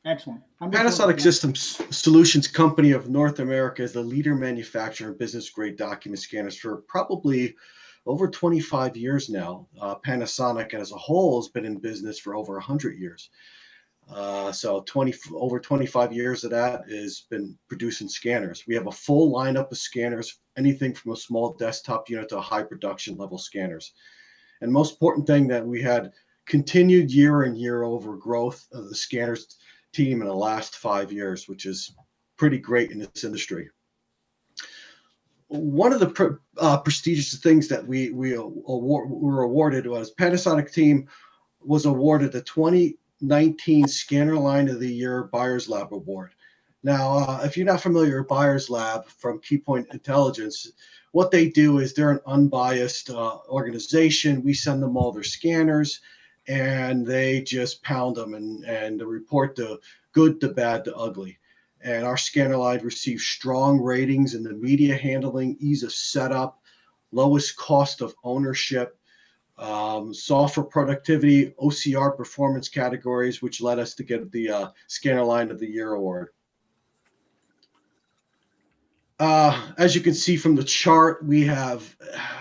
Excellent. Panasonic Systems Solutions Company of North America is the leader manufacturer of business-grade document scanners for probably over 25 years now. Panasonic as a whole has been in business for over 100 years. So over 25 years of that has been producing scanners. We have a full lineup of scanners, anything from a small desktop unit to a high production level scanners. And most important thing that we had continued year and year over growth of the scanners team in the last 5 years, which is pretty great in this industry. One of the prestigious things that we were awarded was Panasonic team was awarded the 2019 Scanner Line of the Year Buyers Lab Award. Now, if you're not familiar with Buyers Lab from Keypoint Intelligence, what they do is they're an unbiased organization. We send them all their scanners, and they just pound them and report the good, the bad, the ugly. And our scanner line receives strong ratings in the media handling, ease of setup, lowest cost of ownership, software productivity, OCR performance categories, which led us to get the Scanner Line of the Year award. As you can see from the chart, we have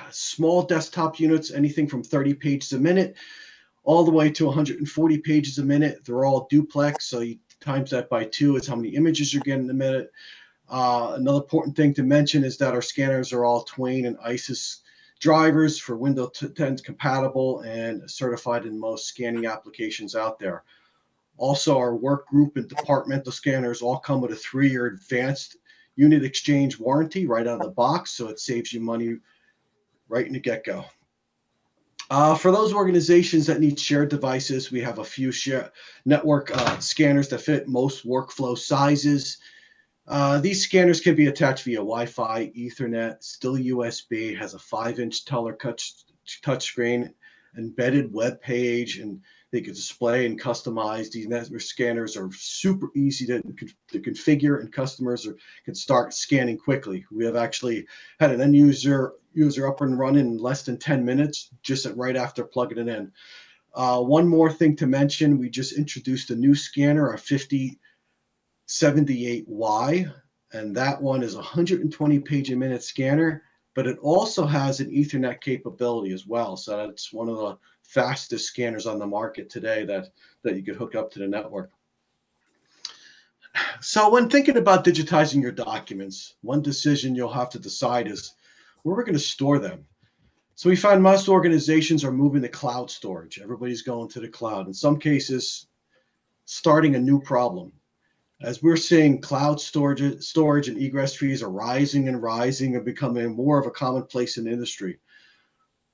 small desktop units, anything from 30 pages a minute, all the way to 140 pages a minute. They're all duplex, so you times that by 2 is how many images you're getting a minute. Another important thing to mention is that our scanners are all Twain and ISIS drivers for Windows 10 compatible and certified in most scanning applications out there. Also, our work group and departmental scanners all come with a 3-year advanced unit exchange warranty right out of the box, so it saves you money right in the get-go. For those organizations that need shared devices, we have a few network scanners that fit most workflow sizes. These scanners can be attached via Wi-Fi, Ethernet, still USB, has a 5-inch touchscreen, embedded web page, and they can display and customize. These network scanners are super easy to configure, and customers can start scanning quickly. We have actually had an end user up and running in less than 10 minutes, just right after plugging it in. One more thing to mention, we just introduced a new scanner, a 5078Y, and that one is a 120 page a minute scanner, but it also has an Ethernet capability as well. So that's one of the fastest scanners on the market today that you could hook up to the network. So when thinking about digitizing your documents, one decision you'll have to decide is where we're going to store them. So we find most organizations are moving to cloud storage. Everybody's going to the cloud. In some cases, starting a new problem. As we're seeing, cloud storage and egress fees are rising and becoming more of a commonplace in the industry.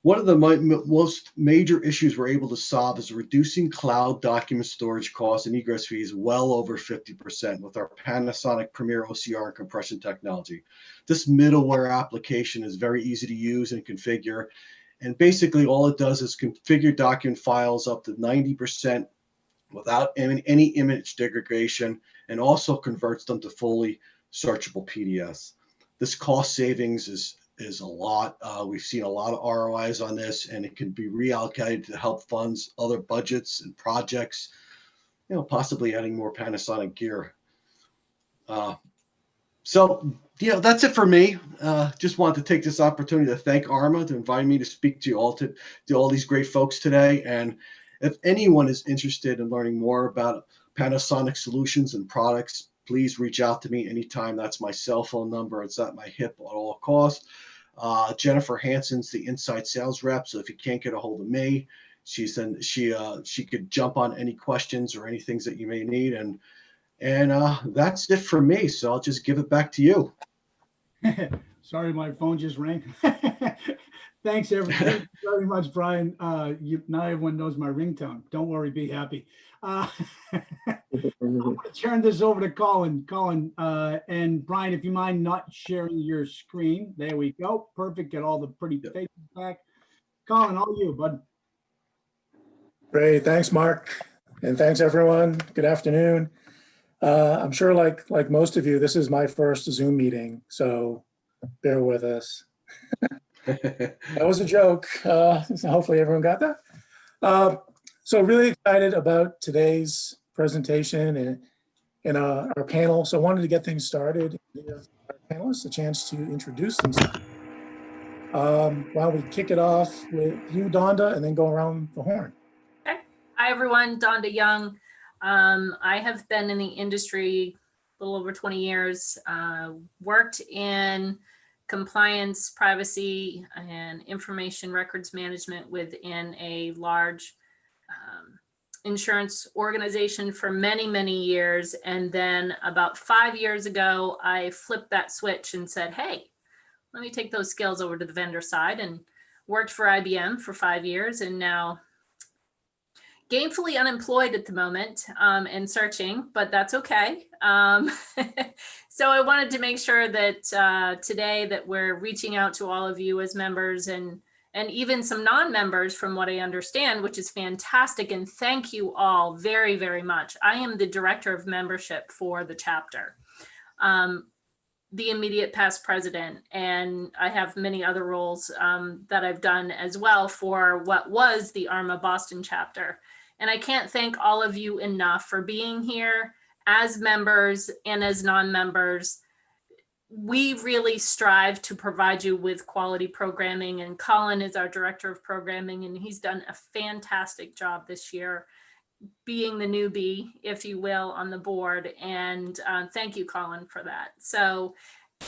One of the most major issues we're able to solve is reducing cloud document storage costs and egress fees well over 50% with our Panasonic Premier OCR and compression technology. This middleware application is very easy to use and configure. And basically all it does is configure document files up to 90% without any image degradation, and also converts them to fully searchable PDFs. This cost savings is a lot. We've seen a lot of ROIs on this, and it can be reallocated to help funds other budgets and projects, possibly adding more Panasonic gear. So that's it for me. Just wanted to take this opportunity to thank ARMA to invite me to speak to all these great folks today. And if anyone is interested in learning more about Panasonic solutions and products, please reach out to me anytime. That's my cell phone number. It's at my hip at all costs. Jennifer Hansen's the inside sales rep, so if you can't get a hold of me, she could jump on any questions or any things that you may need. And that's it for me. So I'll just give it back to you. Sorry, my phone just rang. Thanks very much, Brian. Now everyone knows my ringtone. Don't worry, be happy. I'm going to turn this over to Colin. And Brian, if you mind not sharing your screen. There we go. Perfect. Get all the pretty faces back. Colin, all you, bud. Great. Thanks, Mark. And thanks, everyone. Good afternoon. I'm sure like most of you, this is my first Zoom meeting, so bear with us. That was a joke. So hopefully everyone got that. So really excited about today's presentation and our panel. So I wanted to get things started. Give our panelists a chance to introduce themselves. Why don't we kick it off with you, Donda, and then go around the horn. Okay. Hi, everyone. Donda Young. I have been in the industry a little over 20 years, worked in compliance, privacy, and information records management within a large insurance organization for many, many years. And then about 5 years ago, I flipped that switch and said, hey, let me take those skills over to the vendor side, and worked for IBM for 5 years, and now gainfully unemployed at the moment, and searching, but that's okay. So I wanted to make sure that today that we're reaching out to all of you as members and even some non-members from what I understand, which is fantastic. And thank you all very, very much. I am the director of membership for the chapter, the immediate past president, and I have many other roles that I've done as well for what was the ARMA Boston chapter. And I can't thank all of you enough for being here as members and as non-members. We really strive to provide you with quality programming, and Colin is our director of programming, and he's done a fantastic job this year being the newbie, if you will, on the board. And thank you, Colin, for that. So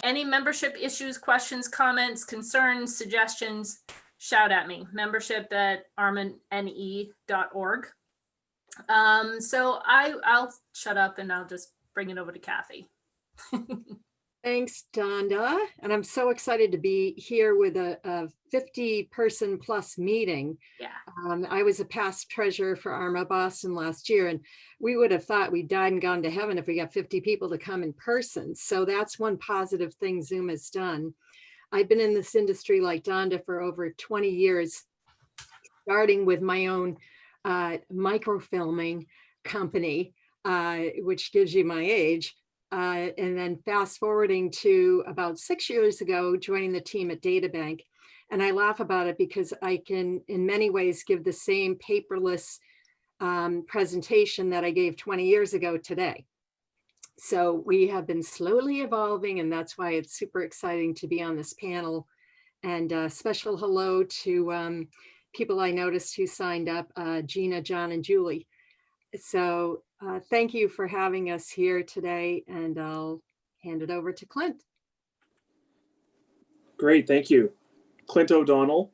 any membership issues, questions, comments, concerns, suggestions, shout at me, membership@armane.org. So I'll shut up and I'll just bring it over to Kathy. Thanks, Donda. And I'm so excited to be here with a 50-person plus meeting. Yeah. I was a past treasurer for ARMA Boston last year, and we would have thought we'd died and gone to heaven if we got 50 people to come in person. So that's one positive thing Zoom has done. I've been in this industry like Donda for over 20 years, starting with my own microfilming company, which gives you my age. And then fast forwarding to about 6 years ago, joining the team at Databank. And I laugh about it because I can, in many ways, give the same paperless presentation that I gave 20 years ago today. So we have been slowly evolving, and that's why it's super exciting to be on this panel. And a special hello to people I noticed who signed up, Gina, John, and Julie. So thank you for having us here today, and I'll hand it over to Clint. Great, thank you. Clint O'Donnell,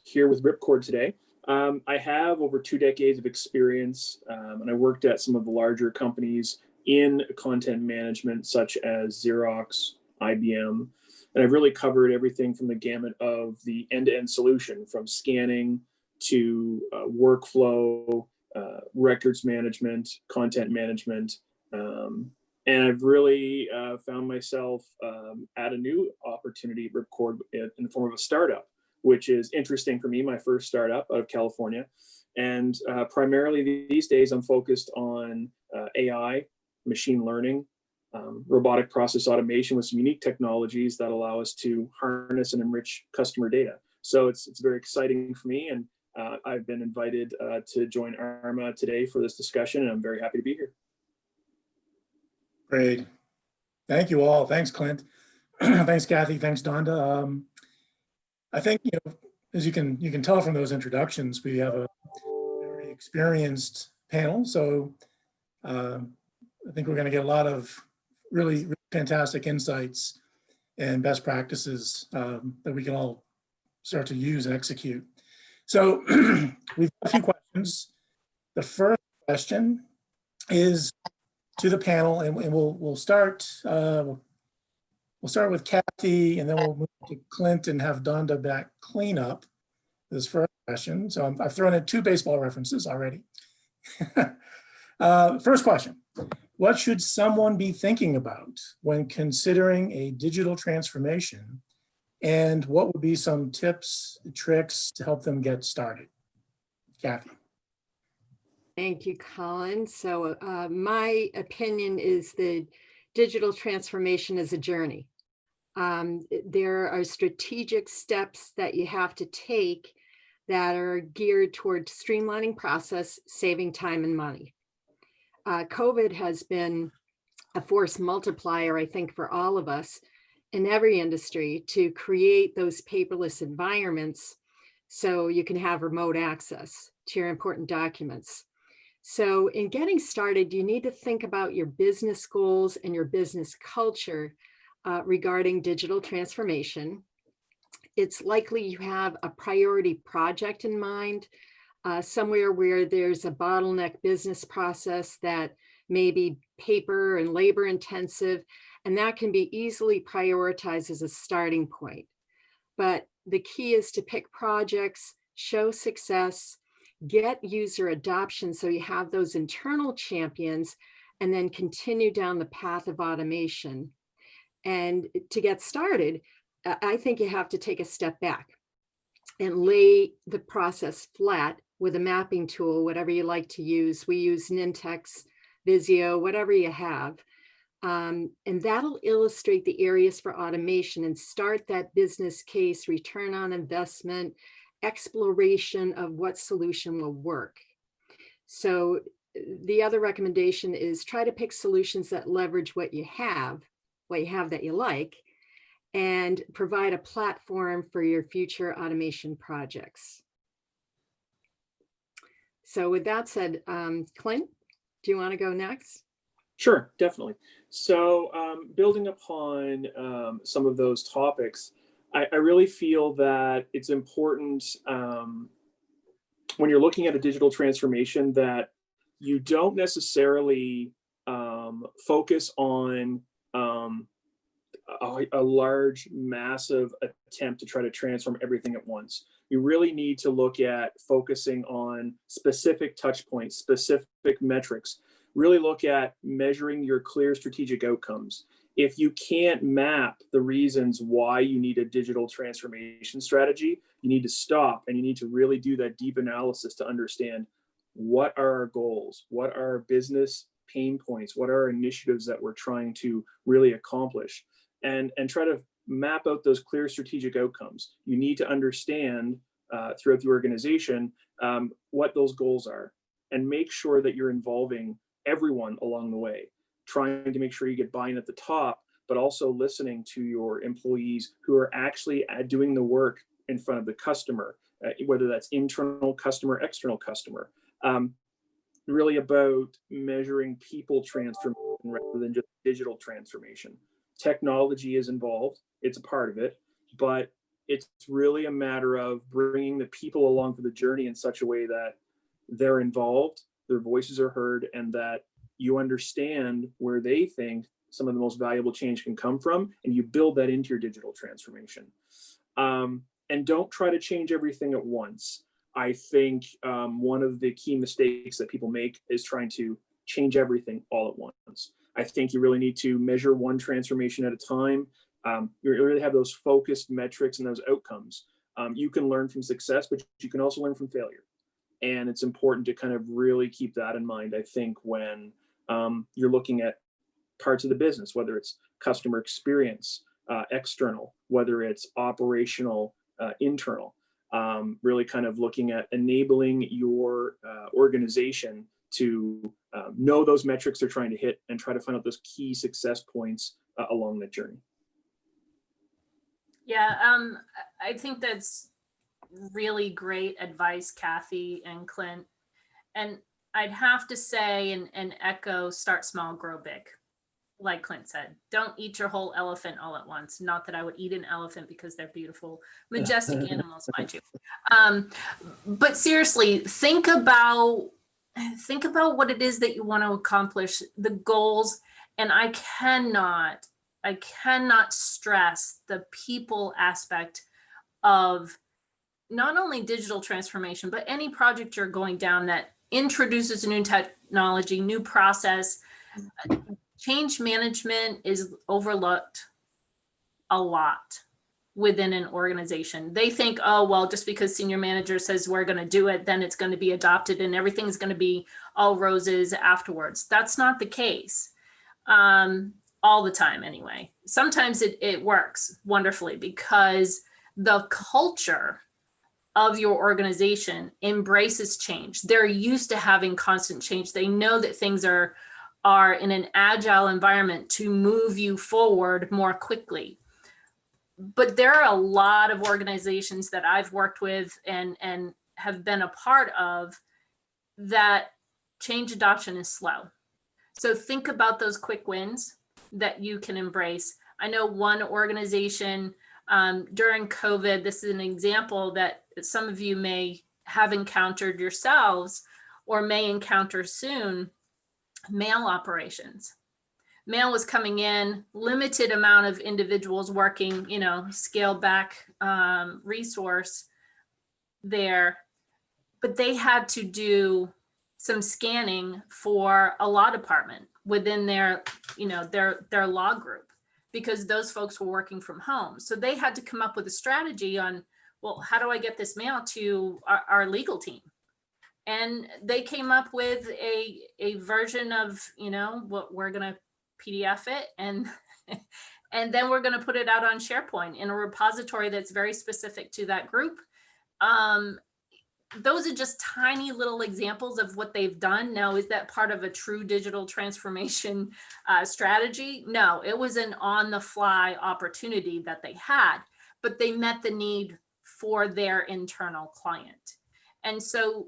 here with Ripcord today. I have over 2 decades of experience, and I worked at some of the larger companies in content management, such as Xerox, IBM, and I've really covered everything from the gamut of the end-to-end solution, from scanning to workflow, records management, content management, and I've really found myself at a new opportunity at Ripcord in the form of a startup, which is interesting for me, my first startup out of California. And primarily these days, I'm focused on AI, machine learning, robotic process automation with some unique technologies that allow us to harness and enrich customer data. So it's very exciting for me, and I've been invited to join ARMA today for this discussion, and I'm very happy to be here. Great. Thank you all. Thanks, Clint. Thanks, Kathy. Thanks, Donda. I think, as you can tell from those introductions, we have a very experienced panel. So I think we're going to get a lot of really fantastic insights and best practices that we can all start to use and execute. So we've got a few questions. The first question is to the panel, and we'll start with Kathy, and then we'll move to Clint and have Donda back clean up this first question. So I've thrown in 2 baseball references already. First question: what should someone be thinking about when considering a digital transformation, and what would be some tips, tricks to help them get started? Kathy. Thank you, Colin. So my opinion is that digital transformation is a journey. There are strategic steps that you have to take that are geared toward streamlining process, saving time and money. COVID has been a force multiplier, I think, for all of us in every industry to create those paperless environments so you can have remote access to your important documents. So in getting started, you need to think about your business goals and your business culture regarding digital transformation. It's likely you have a priority project in mind, somewhere where there's a bottleneck business process that may be paper and labor intensive, and that can be easily prioritized as a starting point. But the key is to pick projects, show success, get user adoption so you have those internal champions, and then continue down the path of automation. And to get started, I think you have to take a step back and lay the process flat with a mapping tool, whatever you like to use. We use Nintex, Visio, whatever you have. And that'll illustrate the areas for automation and start that business case, return on investment, exploration of what solution will work. So the other recommendation is try to pick solutions that leverage what you have that you like, and provide a platform for your future automation projects. So with that said, Clint, do you want to go next? Sure, definitely. So building upon some of those topics, I really feel that it's important when you're looking at a digital transformation that you don't necessarily focus on a large, massive attempt to try to transform everything at once. You really need to look at focusing on specific touch points, specific metrics. Really look at measuring your clear strategic outcomes. If you can't map the reasons why you need a digital transformation strategy, you need to stop and you need to really do that deep analysis to understand what are our goals, what are our business pain points, what are our initiatives that we're trying to really accomplish, and try to map out those clear strategic outcomes. You need to understand throughout the organization what those goals are, and make sure that you're involving everyone along the way, trying to make sure you get buy-in at the top, but also listening to your employees who are actually doing the work in front of the customer, whether that's internal customer, external customer. Really about measuring people transformation rather than just digital transformation. Technology is involved, it's a part of it, but it's really a matter of bringing the people along for the journey in such a way that they're involved, their voices are heard, and that you understand where they think some of the most valuable change can come from, and you build that into your digital transformation. And don't try to change everything at once. I think one of the key mistakes that people make is trying to change everything all at once. I think you really need to measure one transformation at a time. You really have those focused metrics and those outcomes. You can learn from success, but you can also learn from failure. And it's important to kind of really keep that in mind, I think, when you're looking at parts of the business, whether it's customer experience, external, whether it's operational, internal. Really kind of looking at enabling your organization to know those metrics they're trying to hit and try to find out those key success points along the journey. Yeah, I think that's really great advice, Kathy and Clint. And I'd have to say and echo, start small, grow big. Like Clint said, don't eat your whole elephant all at once. Not that I would eat an elephant because they're beautiful, majestic animals, mind you. But seriously, think about what it is that you want to accomplish, the goals. And I cannot stress the people aspect of not only digital transformation, but any project you're going down that introduces a new technology, new process. Change management is overlooked a lot within an organization. They think, oh, well, just because senior manager says we're going to do it, then it's going to be adopted and everything's going to be all roses afterwards. That's not the case. All the time anyway. Sometimes it works wonderfully because the culture of your organization embraces change. They're used to having constant change. They know that things are in an agile environment to move you forward more quickly. But there are a lot of organizations that I've worked with and have been a part of that change adoption is slow. So think about those quick wins that you can embrace. I know one organization during COVID, this is an example that some of you may have encountered yourselves or may encounter soon, mail operations. Mail was coming in, limited amount of individuals working, scaled back resource there, but they had to do some scanning for a law department within their law group, because those folks were working from home. So they had to come up with a strategy on, well, how do I get this mail to our legal team? And they came up with a version of, what we're going to PDF it and then we're going to put it out on SharePoint in a repository that's very specific to that group. Those are just tiny little examples of what they've done. Now, is that part of a true digital transformation strategy? No, it was an on-the-fly opportunity that they had, but they met the need for their internal client. And so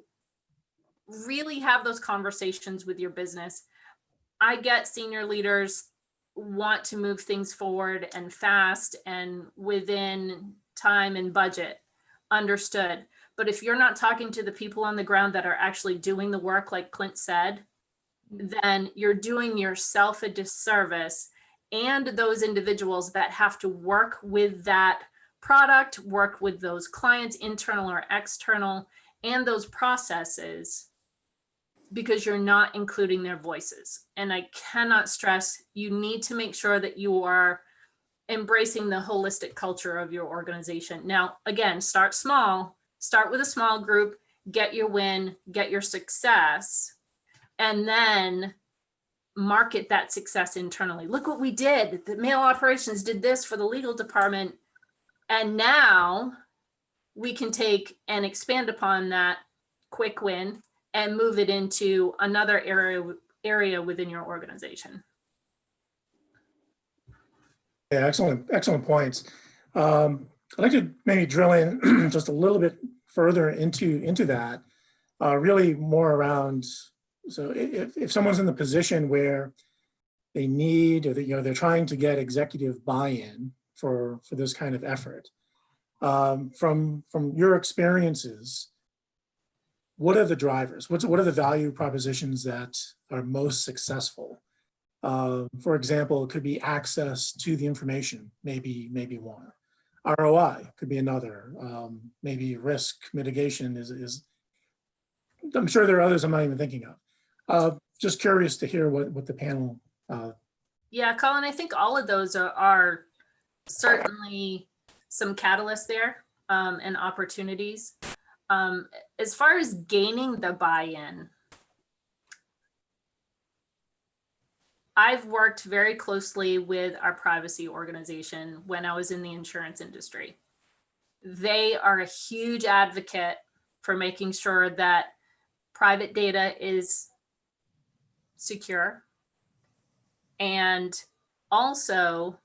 really have those conversations with your business. I get senior leaders want to move things forward and fast and within time and budget, understood. But if you're not talking to the people on the ground that are actually doing the work, like Clint said, then you're doing yourself a disservice and those individuals that have to work with that product, work with those clients, internal or external, and those processes, because you're not including their voices. And I cannot stress, you need to make sure that you are embracing the holistic culture of your organization. Now, again, start small, start with a small group, get your win, get your success, and then market that success internally. Look what we did. The mail operations did this for the legal department. And now we can take and expand upon that quick win and move it into another area within your organization. Yeah, excellent points. I'd like to maybe drill in just a little bit further into that, really more around, so if someone's in the position where they need, or they're trying to get executive buy-in for this kind of effort, from your experiences, what are the drivers? What are the value propositions that are most successful? For example, it could be access to the information, maybe one. ROI could be another. Maybe risk mitigation is. I'm sure there are others I'm not even thinking of. Just curious to hear what the panel. Yeah, Colin, I think all of those are certainly some catalysts there and opportunities. As far as gaining the buy-in, I've worked very closely with our privacy organization when I was in the insurance industry. They are a huge advocate for making sure that private data is secure and also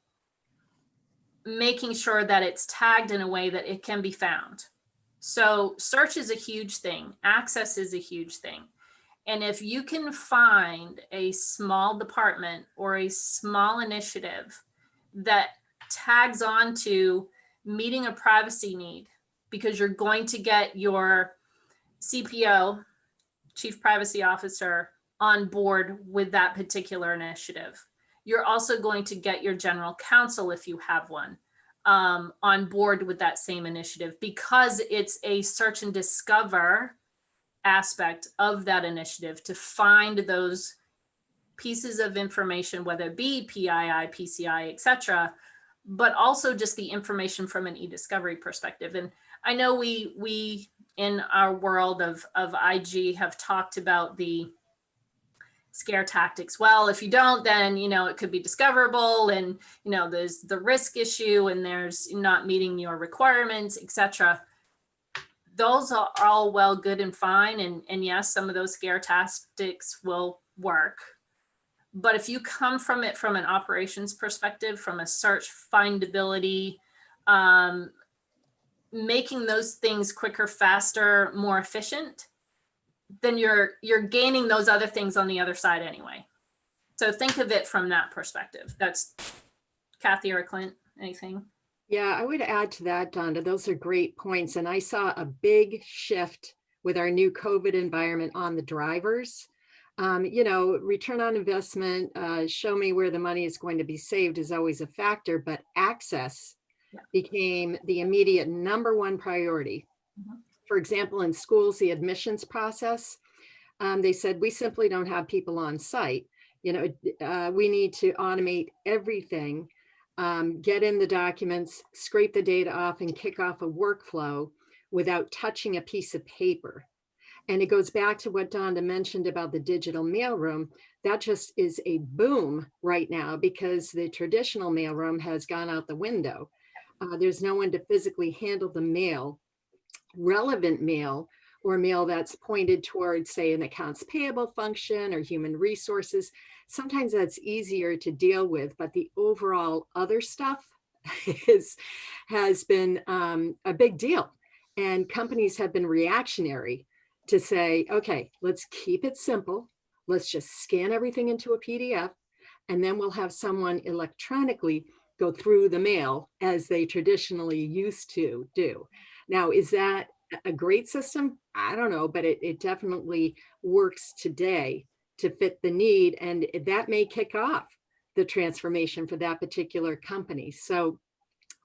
making sure that it's tagged in a way that it can be found. So search is a huge thing. Access is a huge thing. And if you can find a small department or a small initiative that tags on to meeting a privacy need, because you're going to get your CPO, Chief Privacy Officer, on board with that particular initiative. You're also going to get your general counsel, if you have one, on board with that same initiative, because it's a search and discover aspect of that initiative to find those pieces of information, whether it be PII, PCI, etc., but also just the information from an e-discovery perspective. And I know we in our world of IG have talked about the scare tactics. Well, if you don't, then, it could be discoverable, and, there's the risk issue, and there's not meeting your requirements, etc. those are all well, good and fine. And yes, some of those scare tactics will work. But if you come from it from an operations perspective, from a search findability, making those things quicker, faster, more efficient, then you're gaining those other things on the other side anyway. So think of it from that perspective. That's Kathy or Clint, anything? Yeah, I would add to that, Donda. Those are great points. And I saw a big shift with our new COVID environment on the drivers. You know, return on investment, show me where the money is going to be saved is always a factor, but access became the immediate #1 priority. For example, in schools, the admissions process, they said, we simply don't have people on site. You know, we need to automate everything, get in the documents, scrape the data off and kick off a workflow without touching a piece of paper. And it goes back to what Donda mentioned about the digital mailroom. That just is a boom right now because the traditional mailroom has gone out the window. There's no one to physically handle the mail, relevant mail, or mail that's pointed towards, say, an accounts payable function or human resources. Sometimes that's easier to deal with, but the overall other stuff has been a big deal. And companies have been reactionary to say, okay, let's keep it simple. Let's just scan everything into a PDF, and then we'll have someone electronically go through the mail as they traditionally used to do. Now, is that a great system? I don't know, but it definitely works today to fit the need, and that may kick off the transformation for that particular company. So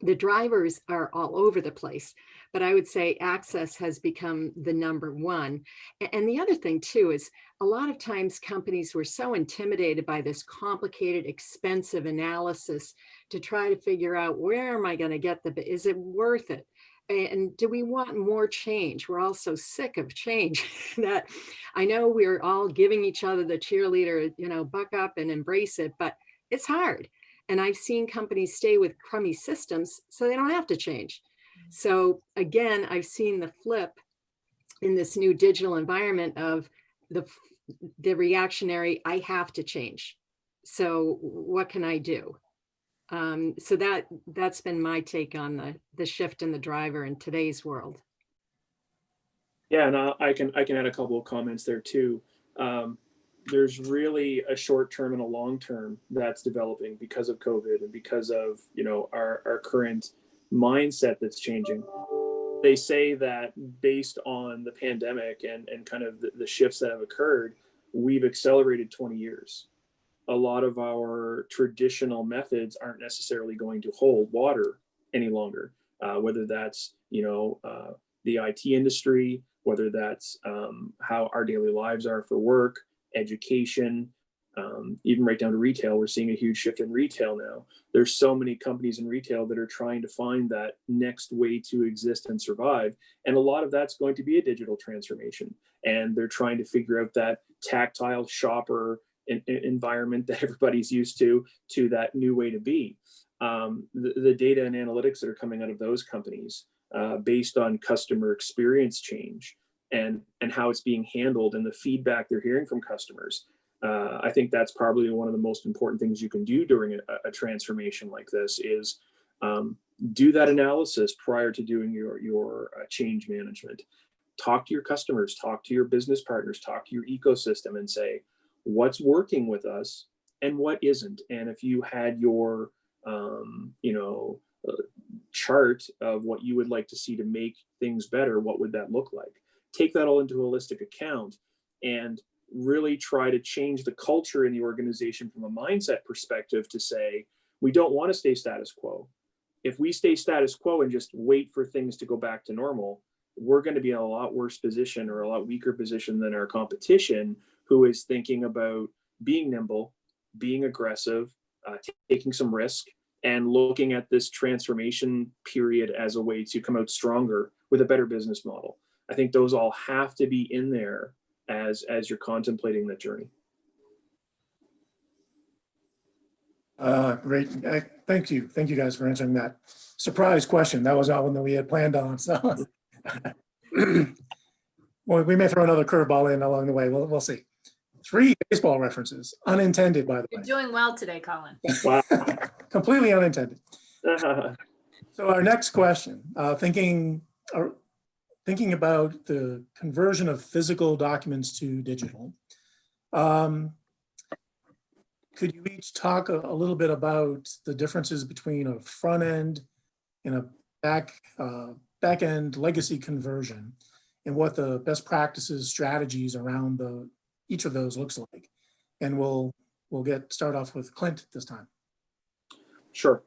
the drivers are all over the place, but I would say access has become the #1. And the other thing too is a lot of times companies were so intimidated by this complicated, expensive analysis to try to figure out, where am I going to get is it worth it? And do we want more change? We're all so sick of change that I know we're all giving each other the cheerleader, you know, buck up and embrace it, but it's hard. And I've seen companies stay with crummy systems so they don't have to change. So again, I've seen the flip in this new digital environment of the reactionary, I have to change. So what can I do? So that's been my take on the shift in the driver in today's world. Yeah, and I can add a couple of comments there too. There's really a short term and a long term that's developing because of COVID and because of, you know, our current mindset that's changing. They say that based on the pandemic and kind of the shifts that have occurred, we've accelerated 20 years. A lot of our traditional methods aren't necessarily going to hold water any longer, whether that's, you know, the IT industry, whether that's how our daily lives are for work, education, even right down to retail. We're seeing a huge shift in retail now. There's so many companies in retail that are trying to find that next way to exist and survive. And a lot of that's going to be a digital transformation. And they're trying to figure out that tactile shopper environment that everybody's used to that new way to be. The data and analytics that are coming out of those companies based on customer experience change and how it's being handled and the feedback they're hearing from customers. I think that's probably one of the most important things you can do during a transformation like this is do that analysis prior to doing your change management. Talk to your customers, talk to your business partners, talk to your ecosystem and say, what's working with us and what isn't. And if you had your, chart of what you would like to see to make things better, what would that look like? Take that all into a holistic account and really try to change the culture in the organization from a mindset perspective to say, we don't want to stay status quo. If we stay status quo and just wait for things to go back to normal, we're going to be in a lot worse position or a lot weaker position than our competition, who is thinking about being nimble, being aggressive, taking some risk, and looking at this transformation period as a way to come out stronger with a better business model. I think those all have to be in there as you're contemplating that journey. Great. Thank you. Thank you guys for answering that surprise question. That was not one that we had planned on. So well, we may throw another curveball in along the way. We'll see. 3 baseball references, unintended, by the You're way. doing well today, Colin. Wow. Completely unintended. So our next question, thinking about the conversion of physical documents to digital. Could you each talk a little bit about the differences between a front end and a back end legacy conversion, and what the best practices, strategies around each of those looks like? And we'll start off with Clint this time. Sure.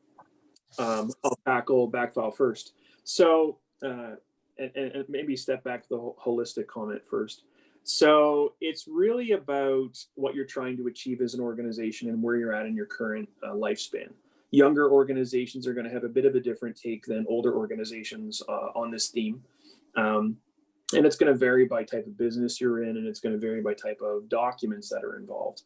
I'll tackle backfile first. So, and maybe step back to the holistic comment first. So it's really about what you're trying to achieve as an organization and where you're at in your current lifespan. Younger organizations are going to have a bit of a different take than older organizations on this theme. And it's going to vary by type of business you're in, and it's going to vary by type of documents that are involved.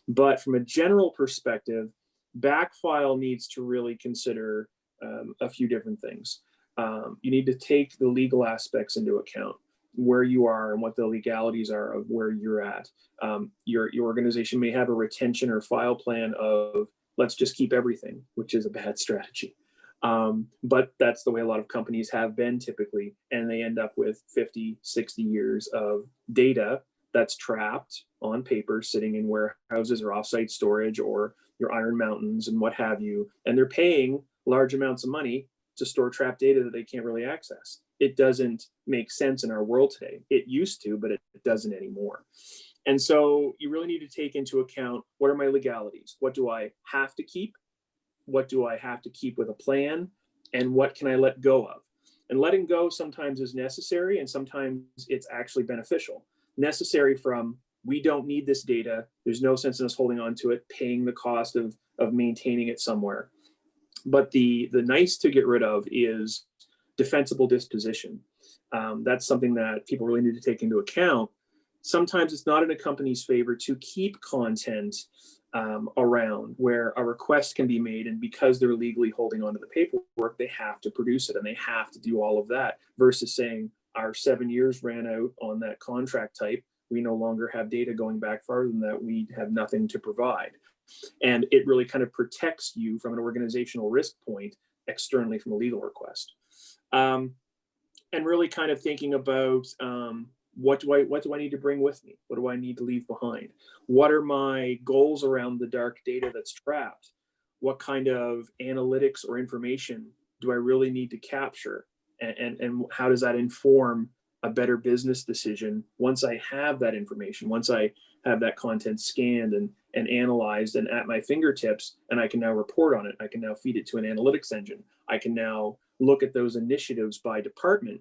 But from a general perspective, backfile needs to really consider a few different things. You need to take the legal aspects into account, where you are and what the legalities are of where you're at. Your organization may have a retention or file plan of let's just keep everything, which is a bad strategy. But that's the way a lot of companies have been typically, and they end up with 50, 60 years of data that's trapped on paper, sitting in warehouses or offsite storage or your Iron Mountains and what have you. And they're paying large amounts of money to store trapped data that they can't really access. It doesn't make sense in our world today. It used to, but it doesn't anymore. And so you really need to take into account, what are my legalities? What do I have to keep? What do I have to keep with a plan? And what can I let go of? And letting go sometimes is necessary, and sometimes it's actually beneficial. Necessary from, we don't need this data. There's no sense in us holding on to it, paying the cost of maintaining it somewhere. But the nice to get rid of is defensible disposition. That's something that people really need to take into account. Sometimes it's not in a company's favor to keep content around where a request can be made, and because they're legally holding onto the paperwork, they have to produce it and they have to do all of that, versus saying our 7 years ran out on that contract type. We no longer have data going back farther than that. We have nothing to provide. And it really kind of protects you from an organizational risk point externally from a legal request. And really kind of thinking about what do I need to bring with me? What do I need to leave behind? What are my goals around the dark data that's trapped? What kind of analytics or information do I really need to capture? And how does that inform a better business decision once I have that information, once I have that content scanned and analyzed and at my fingertips, and I can now report on it. I can now feed it to an analytics engine. I can now look at those initiatives by department,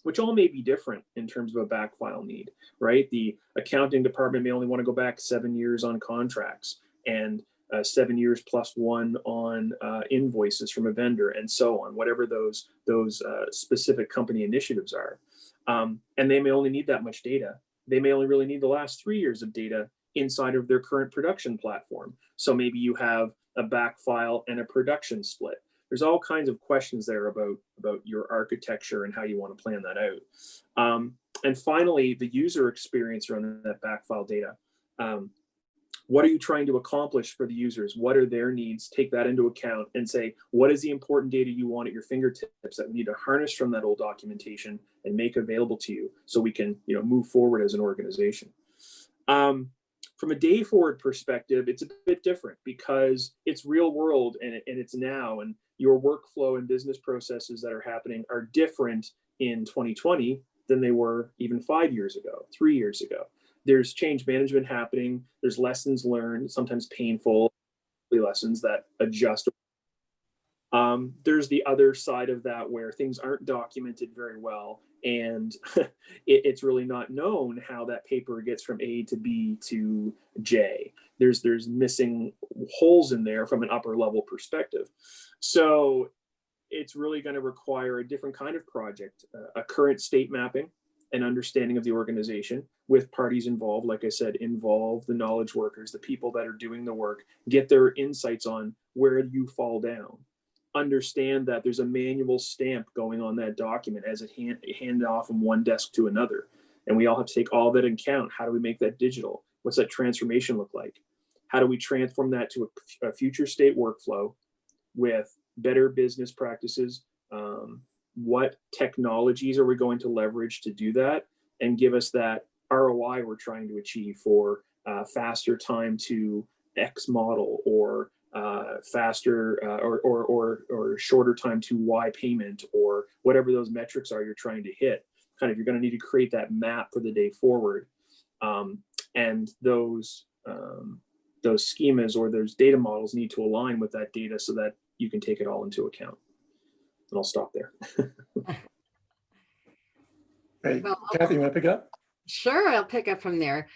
which all may be different in terms of a backfile need, right? The accounting department may only want to go back 7 years on contracts, and 7 years plus one on invoices from a vendor, and so on, whatever those specific company initiatives are. And they may only need that much data. They may only really need the last 3 years of data inside of their current production platform. So maybe you have a backfile and a production split. There's all kinds of questions there about your architecture and how you want to plan that out. And finally, the user experience around that backfile data. What are you trying to accomplish for the users? What are their needs? Take that into account and say, what is the important data you want at your fingertips that we need to harness from that old documentation and make available to you so we can, move forward as an organization. From a day forward perspective, it's a bit different because it's real world and it's now, and your workflow and business processes that are happening are different in 2020 than they were even 5 years ago, 3 years ago. There's change management happening. There's lessons learned, sometimes painful lessons that adjust. There's the other side of that where things aren't documented very well, and it's really not known how that paper gets from A to B to J. There's missing holes in there from an upper level perspective. So it's really going to require a different kind of project, a current state mapping, an understanding of the organization with parties involved. Like I said, involve the knowledge workers, the people that are doing the work, get their insights on where you fall down. understand that there's a manual stamp going on that document as it handed off from one desk to another. And we all have to take all that into account. How do we make that digital? What's that transformation look like? How do we transform that to a future state workflow with better business practices? What technologies are we going to leverage to do that and give us that ROI we're trying to achieve for faster time to X model, or faster or shorter time to Y payment, or whatever those metrics are you're trying to hit. Kind of, you're going to need to create that map for the day forward, and those schemas or those data models need to align with that data so that you can take it all into account. And I'll stop there. Great. Well, Kathy, you want to pick up? Sure, I'll pick up from there.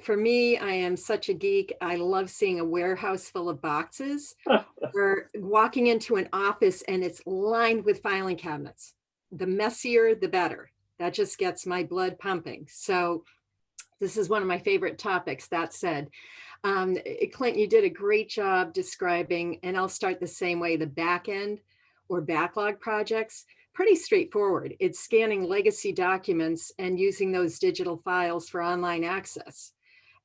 For me, I am such a geek. I love seeing a warehouse full of boxes or walking into an office and it's lined with filing cabinets. The messier, the better. That just gets my blood pumping. So this is one of my favorite topics. That said, Clint, you did a great job describing, and I'll start the same way, the back end or backlog projects. Pretty straightforward. It's scanning legacy documents and using those digital files for online access.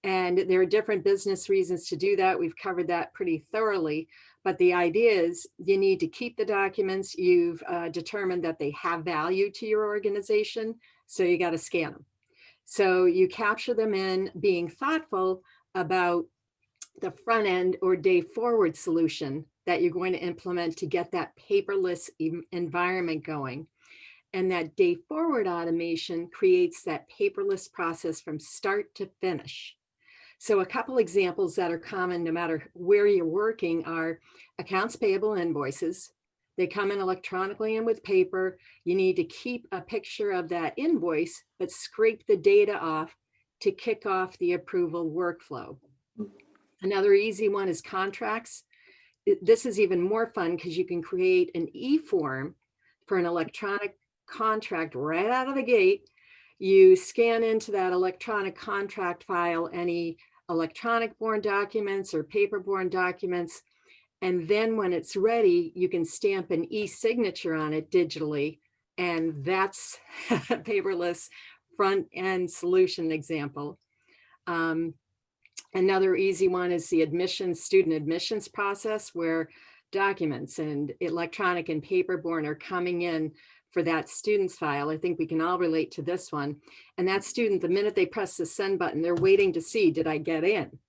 And there are different business reasons to do that. We've covered that pretty thoroughly. But the idea is you need to keep the documents. You've determined that they have value to your organization, so you got to scan them. So you capture them in, being thoughtful about the front end or day forward solution that you're going to implement to get that paperless environment going. And that day forward automation creates that paperless process from start to finish. So a couple examples that are common no matter where you're working are accounts payable invoices. They come in electronically and with paper. You need to keep a picture of that invoice, but scrape the data off to kick off the approval workflow. Another easy one is contracts. This is even more fun because you can create an e-form for an electronic contract right out of the gate. You scan into that electronic contract file any electronic born documents or paper born documents. And then when it's ready, you can stamp an e-signature on it digitally. And that's a paperless front end solution example. Another easy one is the student admissions process, where documents and electronic and paperborne are coming in for that student's file. I think we can all relate to this one. And that student, the minute they press the send button, they're waiting to see, did I get in?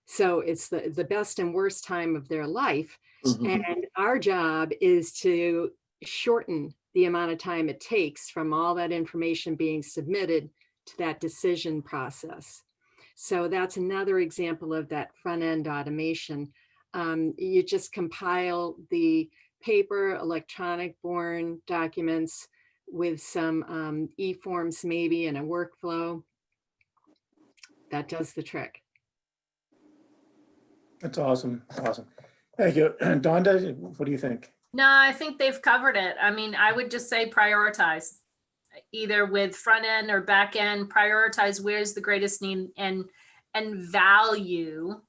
So it's the best and worst time of their life. Mm-hmm. And our job is to shorten the amount of time it takes from all that information being submitted to that decision process. So that's another example of that front end automation. You just compile the paper, electronic born documents with some e-forms maybe and a workflow. That does the trick. That's awesome. Awesome. Thank you. Donda, what do you think? No, I think they've covered it. I mean, I would just say prioritize. Either with front end or back end, prioritize where's the greatest need and value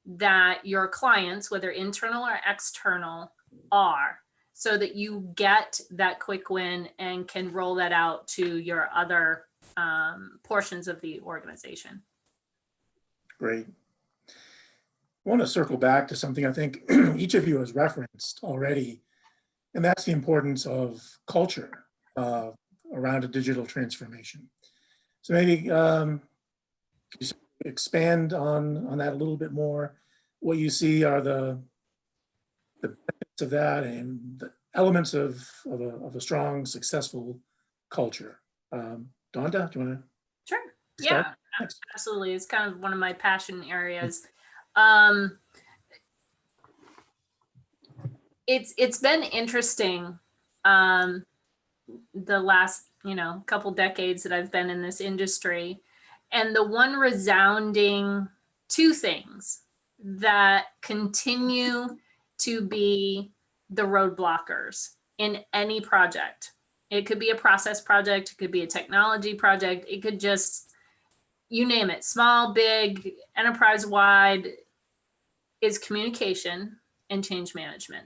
that your clients, whether internal or external, are, so that you get that quick win and can roll that out to your other portions of the organization. Great. I want to circle back to something I think each of you has referenced already, and that's the importance of culture around a digital transformation. So maybe you expand on that a little bit more. What you see are the benefits of that and the elements of a strong, successful culture. Donda, do you want to? Sure. Start? Yeah, Thanks. absolutely. It's kind of one of my passion areas. It's been interesting the last couple decades that I've been in this industry, and the one resounding two things that continue to be the roadblockers in any project. It could be a process project, it could be a technology project, it could just, you name it, small, big, enterprise-wide, is communication and change management.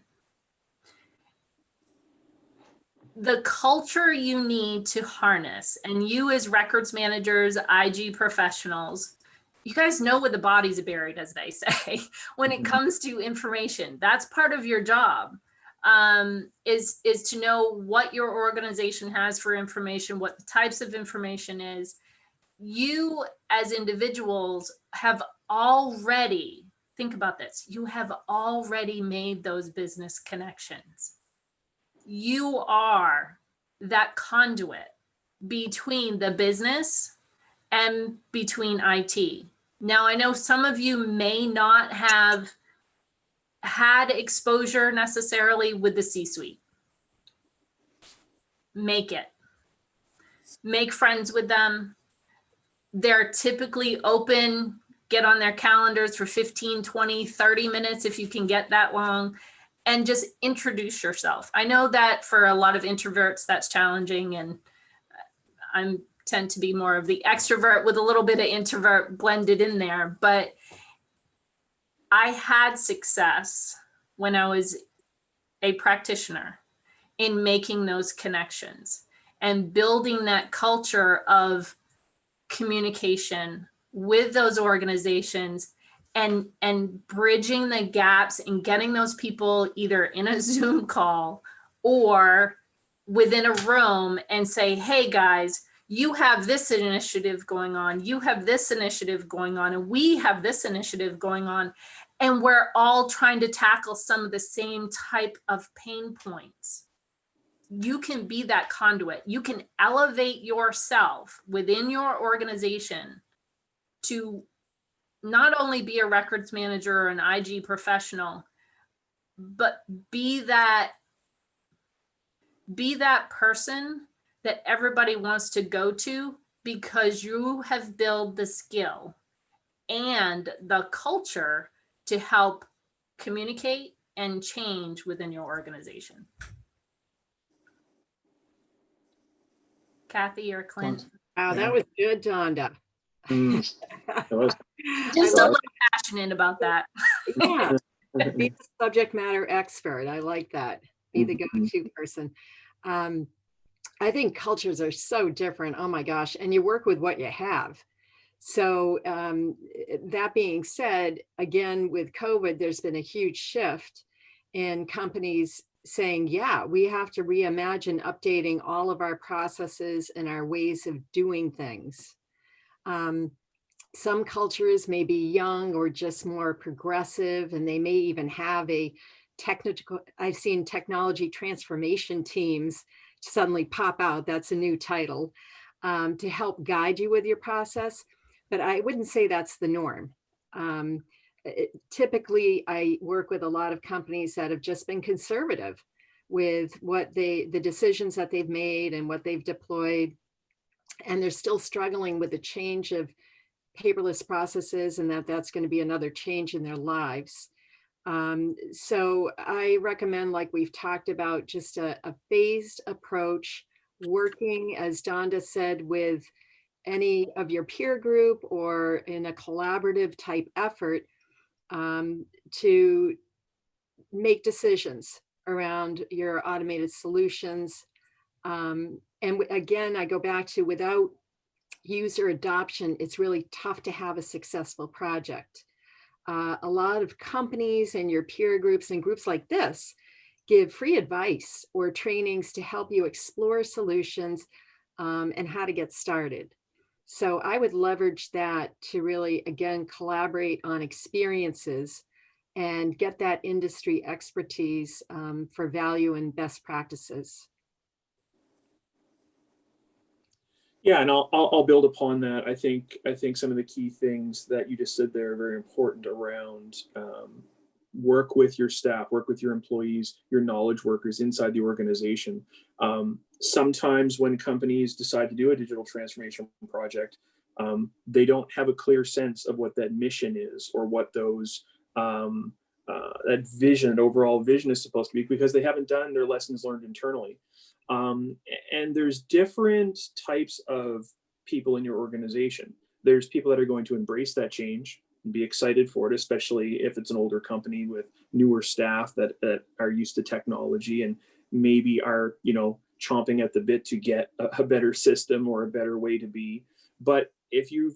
the culture you need to harness, and you as records managers, IG professionals, you guys know where the bodies are buried, as they say, when it comes to information. That's part of your job, is to know what your organization has for information, what the types of information is. You as individuals have already, think about this, you have already made those business connections. You are that conduit between the business and between IT. Now, I know some of you may not have had exposure necessarily with the C-suite. Make it. Make friends with them. They're typically open, get on their calendars for 15, 20, 30 minutes if you can get that long, and just introduce yourself. I know that for a lot of introverts, that's challenging, and I tend to be more of the extrovert with a little bit of introvert blended in there. But I had success when I was a practitioner in making those connections and building that culture of communication with those organizations, and bridging the gaps and getting those people either in a Zoom call or within a room and say, hey guys, you have this initiative going on, you have this initiative going on, and we have this initiative going on. And we're all trying to tackle some of the same type of pain points. You can be that conduit. You can elevate yourself within your organization to not only be a records manager or an IG professional, but be that person that everybody wants to go to, because you have built the skill and the culture to help communicate and change within your organization. Kathy or Clint? Wow, that was good, Donda. That was- Just I a love little passionate about that. Yeah, be the subject matter expert. I like that. Be the go-to person. I think cultures are so different. Oh my gosh. And you work with what you have. So that being said, again, with COVID, there's been a huge shift in companies saying, yeah, we have to reimagine updating all of our processes and our ways of doing things. Some cultures may be young or just more progressive, and they may even have a technical, I've seen technology transformation teams suddenly pop out. That's a new title, to help guide you with your process. But I wouldn't say that's the norm. Typically, I work with a lot of companies that have just been conservative with what the decisions that they've made and what they've deployed. And they're still struggling with the change of paperless processes, and that's going to be another change in their lives. So I recommend, like we've talked about, just a phased approach, working, as Donda said, with any of your peer group or in a collaborative type effort, to make decisions around your automated solutions. And again, I go back to, without user adoption, it's really tough to have a successful project. A lot of companies and your peer groups and groups like this give free advice or trainings to help you explore solutions and how to get started. So I would leverage that to really, again, collaborate on experiences and get that industry expertise for value and best practices. Yeah, and I'll build upon that. I think some of the key things that you just said there are very important around work with your staff, work with your employees, your knowledge workers inside the organization. Sometimes when companies decide to do a digital transformation project, they don't have a clear sense of what that mission is, or what those that vision, overall vision, is supposed to be, because they haven't done their lessons learned internally. And there's different types of people in your organization. There's people that are going to embrace that change and be excited for it, especially if it's an older company with newer staff that are used to technology and maybe are, chomping at the bit to get a better system or a better way to be. But if you've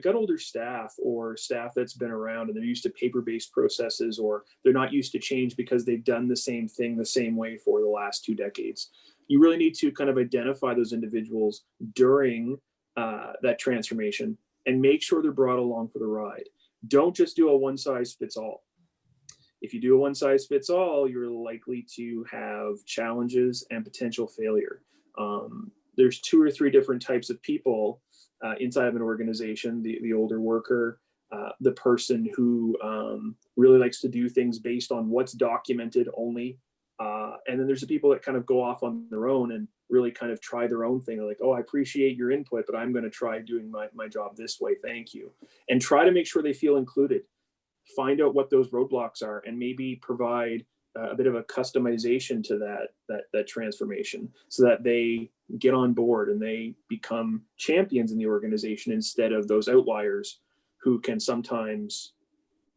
got older staff or staff that's been around and they're used to paper-based processes, or they're not used to change because they've done the same thing the same way for the last 2 decades, you really need to kind of identify those individuals during that transformation and make sure they're brought along for the ride. Don't just do a one-size-fits-all. If you do a one-size-fits-all, you're likely to have challenges and potential failure. There's 2 or 3 different types of people inside of an organization: the older worker, the person who really likes to do things based on what's documented only. And then there's the people that kind of go off on their own and really kind of try their own thing. They're like, oh, I appreciate your input, but I'm going to try doing my job this way. Thank you. And try to make sure they feel included. Find out what those roadblocks are and maybe provide a bit of a customization to that transformation so that they get on board and they become champions in the organization instead of those outliers who can sometimes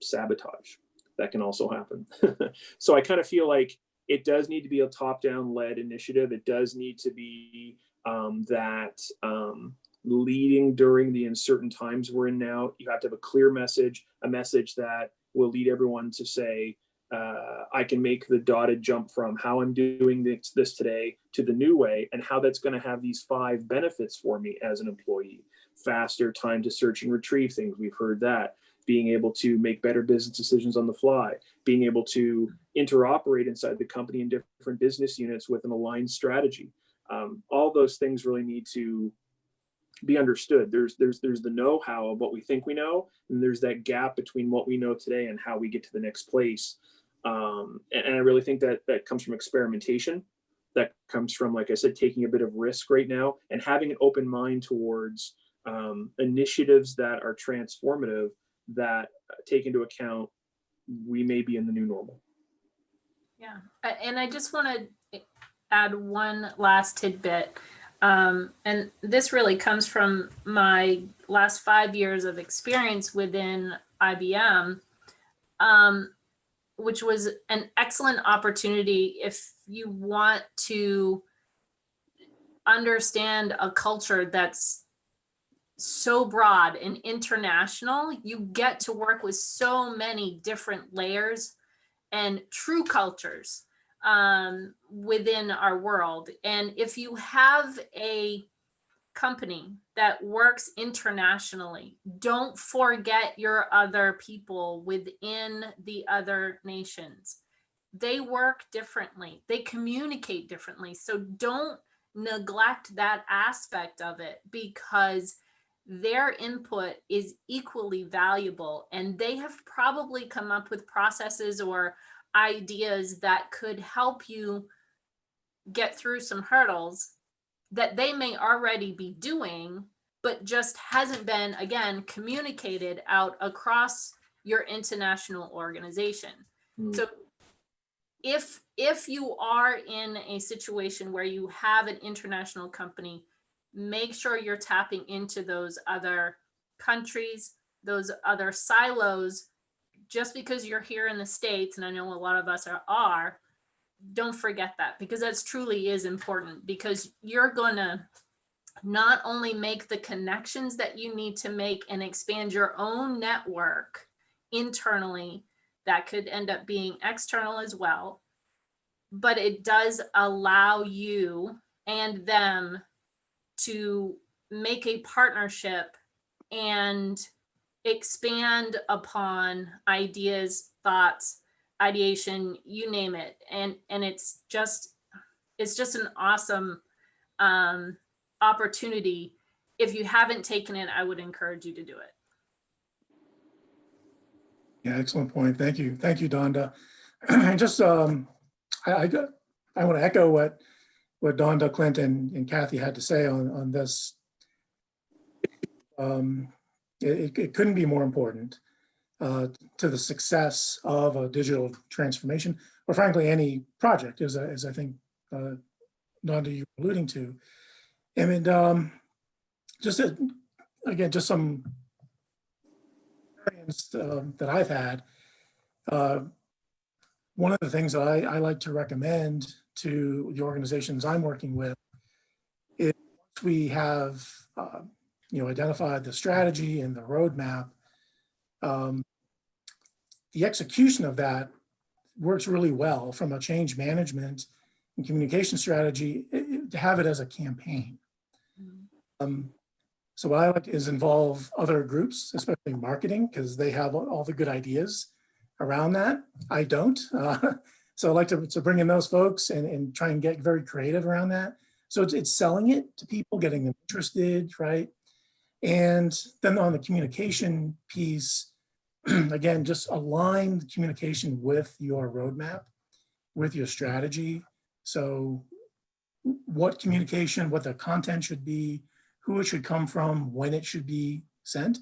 sabotage. That can also happen. So I kind of feel like it does need to be a top-down led initiative. It does need to be leading during the uncertain times we're in now. You have to have a clear message, a message that will lead everyone to say, I can make the dotted jump from how I'm doing this today to the new way, and how that's going to have these 5 benefits for me as an employee. Faster time to search and retrieve things. We've heard that. Being able to make better business decisions on the fly, being able to interoperate inside the company in different business units with an aligned strategy. All those things really need to be understood. There's the know-how of what we think we know, and there's that gap between what we know today and how we get to the next place. And I really think that comes from experimentation. That comes from, like I said, taking a bit of risk right now and having an open mind towards initiatives that are transformative, that take into account we may be in the new normal. Yeah, and I just want to add one last tidbit. And this really comes from my last 5 years of experience within IBM, which was an excellent opportunity if you want to understand a culture that's so broad and international. You get to work with so many different layers and true cultures within our world. And if you have a company that works internationally, don't forget your other people within the other nations. They work differently, they communicate differently. So don't neglect that aspect of it, because their input is equally valuable, and they have probably come up with processes or ideas that could help you get through some hurdles that they may already be doing, but just hasn't been, again, communicated out across your international organization. So if you are in a situation where you have an international company, make sure you're tapping into those other countries, those other silos. Just because you're here in the States, and I know a lot of us are, don't forget that, because that truly is important, because you're going to not only make the connections that you need to make and expand your own network internally, that could end up being external as well, but it does allow you and them to make a partnership and expand upon ideas, thoughts, ideation, you name it. And it's just an awesome opportunity. If you haven't taken it, I would encourage you to do it. Yeah, excellent point. Thank you. Thank you, Donda. And just, I want to echo what Donda, Clint, and Kathy had to say on this. It couldn't be more important to the success of a digital transformation, or frankly, any project, as I think, Donda, you were alluding to. I mean, just some experience that I've had. One of the things that I like to recommend to the organizations I'm working with is we have, identified the strategy and the roadmap. The execution of that works really well from a change management and communication strategy to have it as a campaign. So what I like is involve other groups, especially marketing, because they have all the good ideas around that. I don't. So I like to bring in those folks and try and get very creative around that. So it's selling it to people, getting them interested, right? And then on the communication piece, again, just align the communication with your roadmap, with your strategy. So what communication, what the content should be, who it should come from, when it should be sent,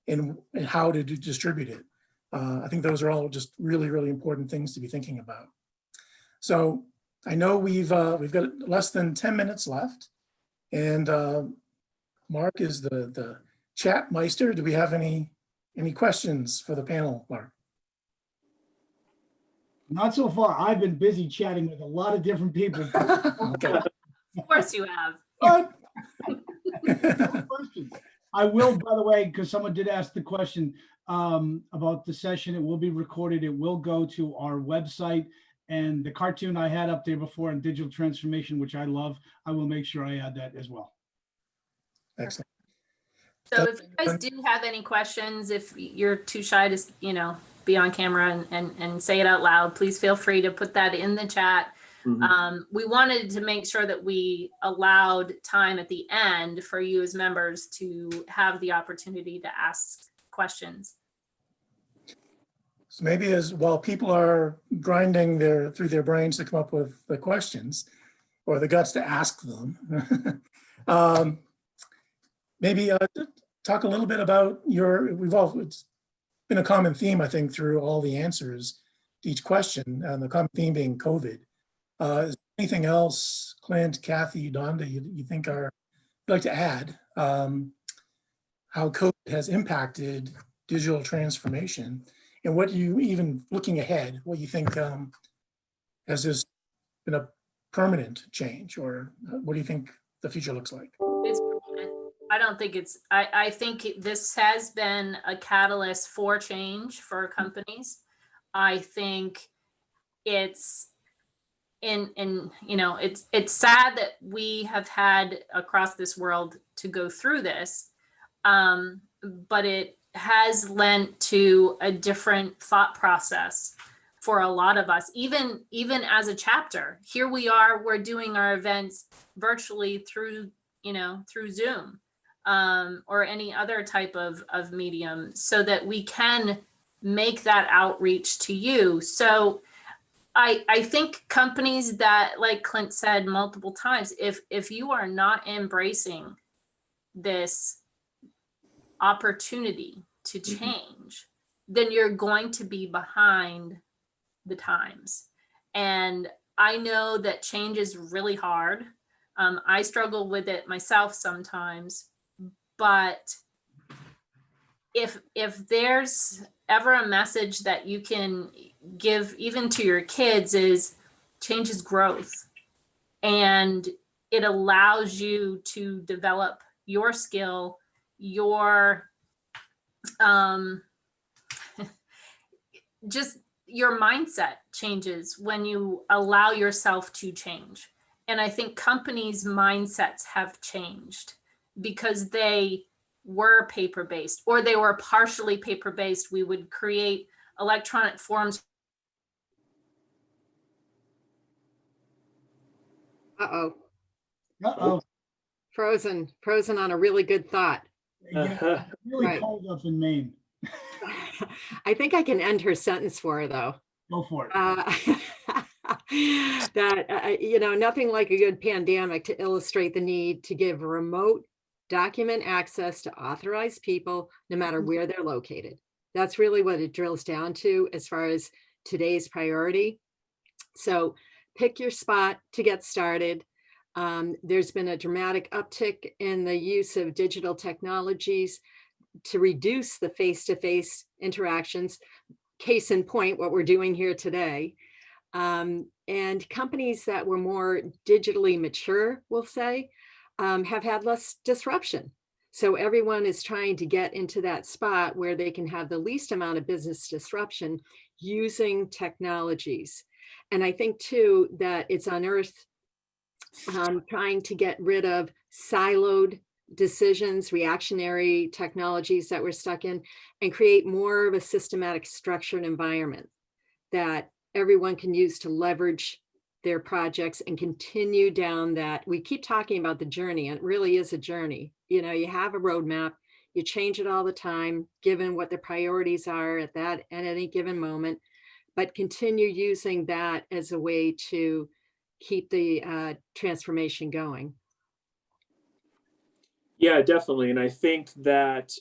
and how to distribute it. I think those are all just really, really important things to be thinking about. So I know we've got less than 10 minutes left, and Mark is the chat meister. Do we have any questions for the panel, Mark? Not so far. I've been busy chatting with a lot of different people. Okay. Of course you have. What? No questions. I will, by the way, because someone did ask the question about the session. It will be recorded. It will go to our website. And the cartoon I had up there before on digital transformation, which I love, I will make sure I add that as well. Excellent. So if you guys do have any questions, if you're too shy to, be on camera and say it out loud, please feel free to put that in the chat. We wanted to make sure that we allowed time at the end for you as members to have the opportunity to ask questions. So maybe while people are grinding through their brains to come up with the questions or the guts to ask them, maybe talk a little bit about it's been a common theme, I think, through all the answers to each question, and the common theme being COVID. Is there anything else, Clint, Kathy, Donda, you think you'd like to add how COVID has impacted digital transformation, and what you, even looking ahead, what you think has this been a permanent change, or what do you think the future looks like? It's permanent. I don't think I think this has been a catalyst for change for companies. I think it's it's sad that we have had across this world to go through this, but it has lent to a different thought process for a lot of us, even as a chapter. Here we are, we're doing our events virtually through Zoom or any other type of medium, so that we can make that outreach to you. So I think companies that, like Clint said multiple times, if you are not embracing this opportunity to change, then you're going to be behind the times. And I know that change is really hard. I struggle with it myself sometimes, but if there's ever a message that you can give even to your kids, is change is growth, and it allows you to develop your skill, your just your mindset changes when you allow yourself to change. And I think companies' mindsets have changed because they were paper-based, or they were partially paper-based. We would create electronic forms. Uh-oh, Uh-oh. frozen on a really good thought. Yeah, really Right. cold up in Maine. I think I can end her sentence for her, though. Go for it. Nothing like a good pandemic to illustrate the need to give remote document access to authorized people, no matter where they're located. That's really what it drills down to as far as today's priority. So pick your spot to get started. There's been a dramatic uptick in the use of digital technologies to reduce the face-to-face interactions. Case in point, what we're doing here today. And companies that were more digitally mature, we'll say, have had less disruption. So everyone is trying to get into that spot where they can have the least amount of business disruption using technologies. And I think too that it's unearthed trying to get rid of siloed decisions, reactionary technologies that we're stuck in, and create more of a systematic structured environment that everyone can use to leverage their projects and continue down that. We keep talking about the journey, and it really is a journey. You know, you have a roadmap, you change it all the time, given what the priorities are at any given moment, but continue using that as a way to keep the transformation going. Yeah, definitely. And I think that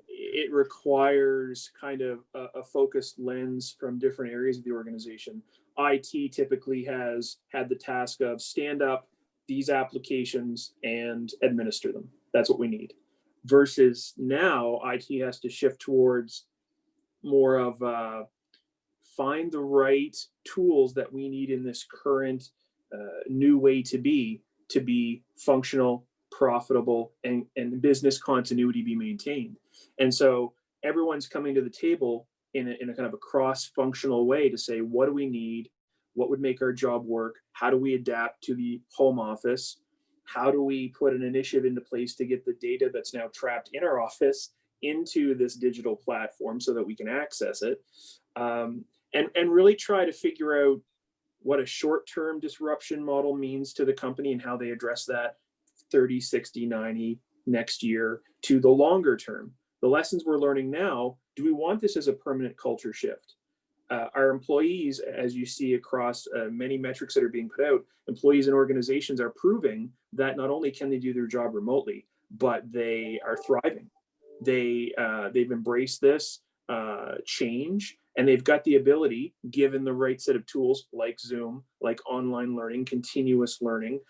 it requires kind of a focused lens from different areas of the organization. IT typically has had the task of stand up these applications and administer them. That's what we need. Versus now, IT has to shift towards more of find the right tools that we need in this current new way to be functional, profitable, and business continuity be maintained. And so everyone's coming to the table in a kind of a cross-functional way to say, what do we need? What would make our job work? How do we adapt to the home office? How do we put an initiative into place to get the data that's now trapped in our office into this digital platform so that we can access it? And really try to figure out what a short-term disruption model means to the company and how they address that 30, 60, 90 next year to the longer term. The lessons we're learning now, do we want this as a permanent culture shift? Our employees, as you see across many metrics that are being put out, employees and organizations are proving that not only can they do their job remotely, but they are thriving. They've embraced this change, and they've got the ability, given the right set of tools like Zoom, like online learning, continuous learning,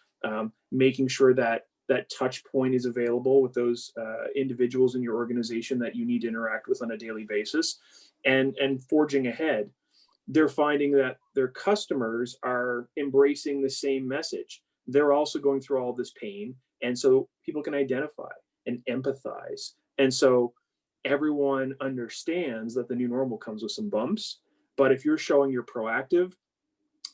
making sure that that touch point is available with those individuals in your organization that you need to interact with on a daily basis, and forging ahead. They're finding that their customers are embracing the same message. They're also going through all this pain, and so people can identify and empathize. And so everyone understands that the new normal comes with some bumps, but if you're showing you're proactive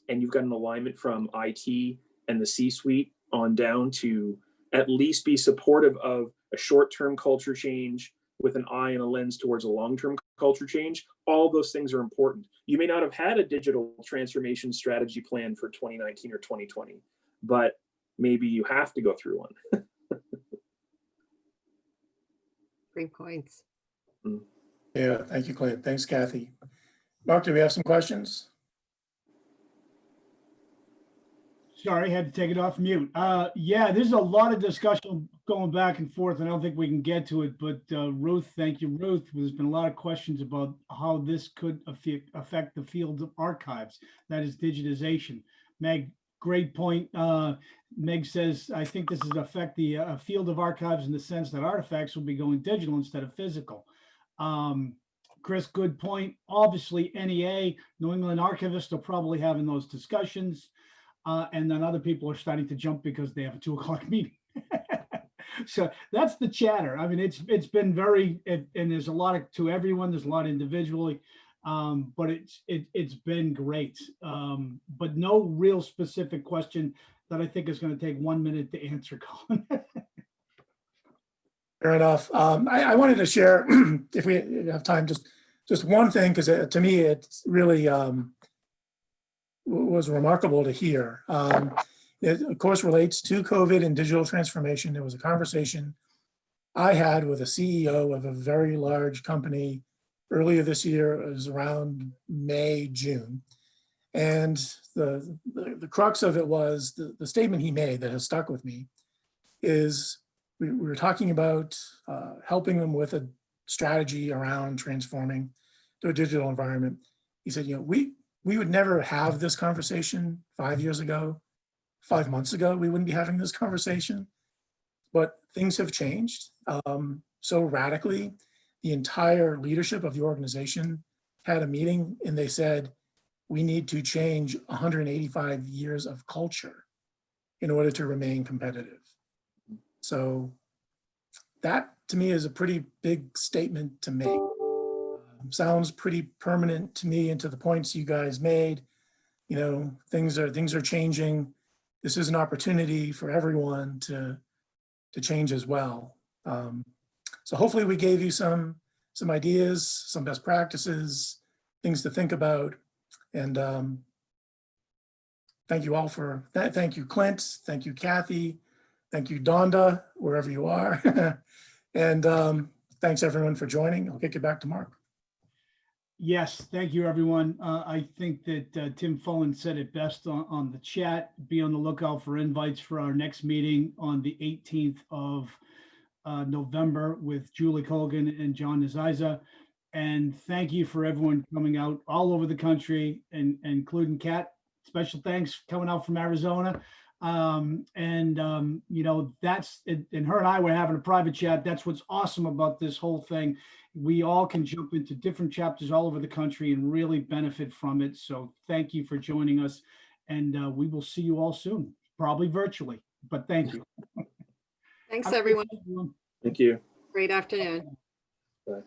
and you've got an alignment from IT and the C-suite on down to at least be supportive of a short-term culture change with an eye and a lens towards a long-term culture change, all those things are important. You may not have had a digital transformation strategy plan for 2019 or 2020, but maybe you have to go through one. Great points. Yeah, thank you, Clint. Thanks, Kathy. Mark, do we have some questions? Sorry, had to take it off mute. Yeah, there's a lot of discussion going back and forth, and I don't think we can get to it, but Ruth, thank you, Ruth. There's been a lot of questions about how this could affect the field of archives, that is digitization. Meg, great point. Meg says, I think this is affect the field of archives in the sense that artifacts will be going digital instead of physical. Chris, good point. Obviously, NEA, New England archivists are probably having those discussions. And then other people are starting to jump because they have a 2 o'clock meeting. So that's the chatter. I mean, it's been very, and there's a lot to everyone. There's a lot individually, but it's been great. But no real specific question that I think is going to take 1 minute to answer, Colin. Fair enough. I wanted to share, if we have time, just one thing, because to me, it's really was remarkable to hear. It, of course, relates to COVID and digital transformation. There was a conversation I had with a CEO of a very large company earlier this year. It was around May, June. And the crux of it was the statement he made that has stuck with me is we were talking about helping them with a strategy around transforming to a digital environment. He said, you know, we would never have this conversation 5 years ago, 5 months ago, we wouldn't be having this conversation, but things have changed so radically. The entire leadership of the organization had a meeting and they said, we need to change 185 years of culture in order to remain competitive. So that to me is a pretty big statement to make. Sounds pretty permanent to me, and to the points you guys made. You know, things are changing. This is an opportunity for everyone to change as well. So hopefully we gave you some ideas, some best practices, things to think about. And thank you all for that. Thank you, Clint. Thank you, Kathy. Thank you, Donda, wherever you are. And thanks everyone for joining. I'll kick it back to Mark. Yes, thank you, everyone. I think that Tim Fullen said it best on the chat. Be on the lookout for invites for our next meeting on the 18th of November with Julie Colgan and John Naziza. And thank you for everyone coming out all over the country, and including Kat. Special thanks coming out from Arizona. You know, that's it, and her and I were having a private chat. That's what's awesome about this whole thing. We all can jump into different chapters all over the country and really benefit from it. So thank you for joining us, and we will see you all soon, probably virtually, but thank you. Thanks, everyone. Thank you. Great afternoon. Bye.